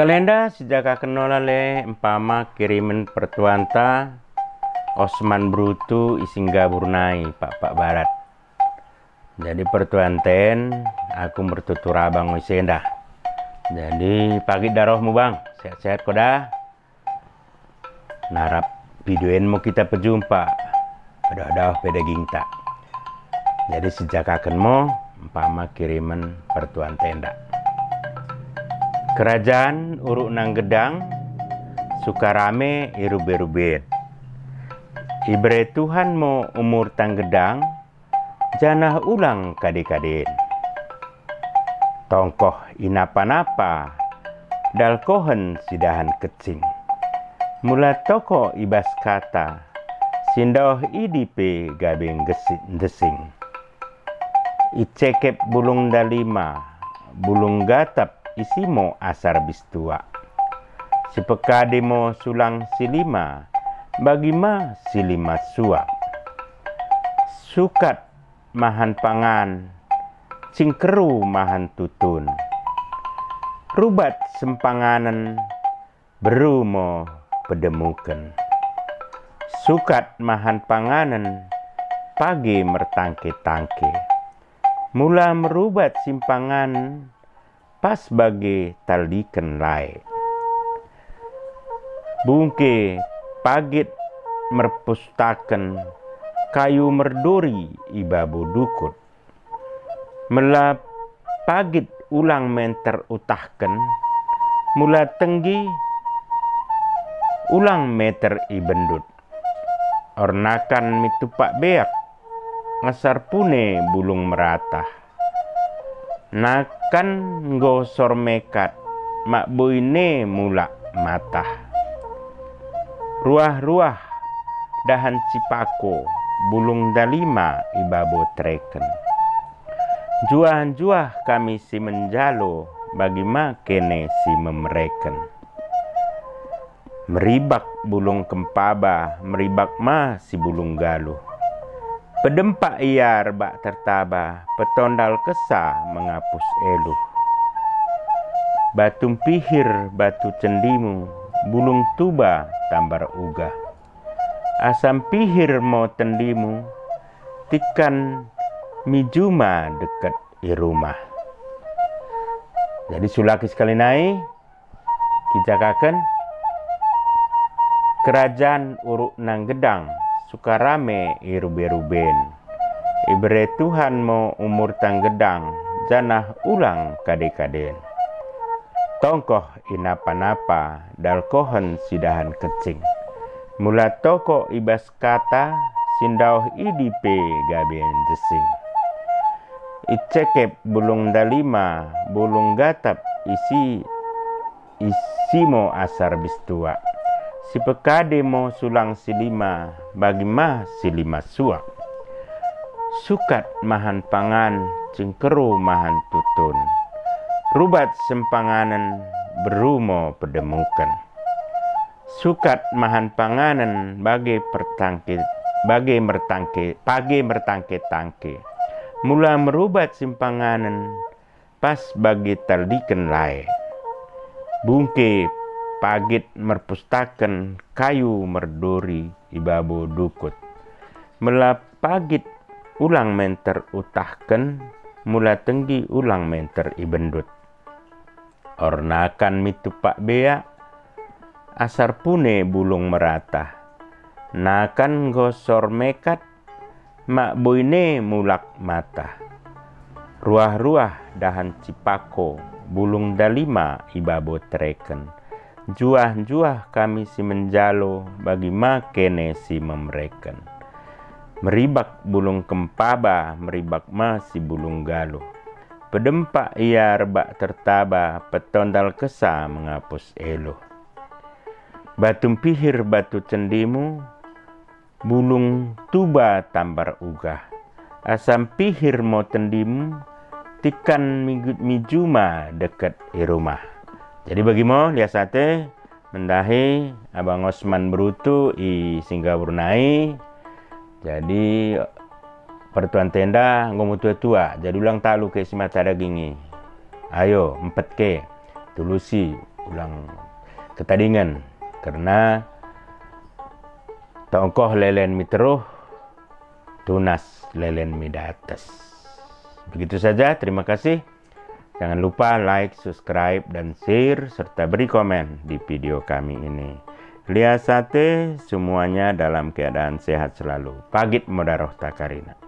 Kalenda sejak kenolale empama kirimen pertuanta Osman Brutu isingga burnai Pak Barat. Jadi pertuanten aku bertutur abang wisenda. Jadi pagi darohmu bang, sehat-sehat koda. Narap videoin mau kita pejumpa. Ada peda ginta. Jadi sejak akan mau empama kirimen pertuan tenda. Kerajaan uruk nang gedang suka rame irube-ruben. Ibre Tuhan mo umur tang gedang janah ulang kade-kaden. Tongkoh inapa-napa dal kohen sidahan kecing. Mula toko ibas kata sindoh idipe gabeng desing. Icekep bulung dalima bulung gatap isimo asar bistua. Sipekademo sulang silima bagima silima sua. Sukat mahan pangan cingkeru mahan tutun. Rubat sempanganan berumo pedemuken. Sukat mahan panganan pagi mertangke-tangke. Mula merubat simpangan pas bagi taldiken lai. Bungke pagit merpustaken kayu merdori ibabu dukut. Mela pagit ulang menter utahken mula tenggi ulang meter ibendut. Ornakan mitupak beak ngasar pune bulung meratah. Nakan gosor mekat mak boine mula matah. Ruah-ruah dahan cipako bulung dalima ibabo treken. Juah-juah kami si menjalo bagi ma kene si memereken. Meribak bulung kempaba meribak ma si bulung galuh. Pedempak iar bak tertaba, petondal kesa menghapus eluh. Batu pihir batu cendimu, bulung tuba tambar ugah. Asam pihir mau tendimu, tikan mijuma dekat irumah. Jadi sulaki sekali naik, kijakaken kerajaan uruk nang gedang. Suka rame irube-ruben. Ibre Tuhan mau umur tang gedang janah ulang kade-kaden. Tongkoh inapa-napa dal kohen sidahan kecing. Mula toko ibas kata sindauh idipe gaben desing. Icekep bulung dalima bulung gatap isimo asar bistua. Si pekade mo sulang silima bagi mah silima suak. Sukat mahan pangan cingkeru mahan tutun. Rubat sempanganan berumo pedemukan. Sukat mahan panganan bagi mertangke-tangke. Mula merubat simpanganan pas bagi taldiken lai. Bungke pagit merpustaken kayu merdori ibabu dukut. Mela pagit ulang menter utahken mula tenggi ulang menter ibendut. Ornakan mitupak bea asar pune bulung meratah. Nakan gosor mekat mak boine mulak mata. Ruah-ruah dahan cipako bulung dalima ibabu treken. Juah-juah kami si menjalo bagi ma kene si memereken. Meribak bulung kempaba meribak ma si bulung galuh. Pedempak iar bak tertaba petondal kesa menghapus eluh. Batu pihir batu cendimu bulung tuba tambar ugah. Asam pihir mau tendimu tikan mijuma dekat irumah. Jadi bagimo lihat sate mendahi abang Osman Brutu i Singapura nai. Jadi pertuan tenda ngomu tua-tua. Jadi ulang talu ke si mata dagingi. Ayo 4K tulusi ulang ketadingan karena tongkoh lelen mitero tunas lelen midates. Begitu saja, terima kasih. Jangan lupa like, subscribe, dan share, serta beri komen di video kami ini. Lihat sate, semuanya dalam keadaan sehat selalu. Pagit modaroh takarina.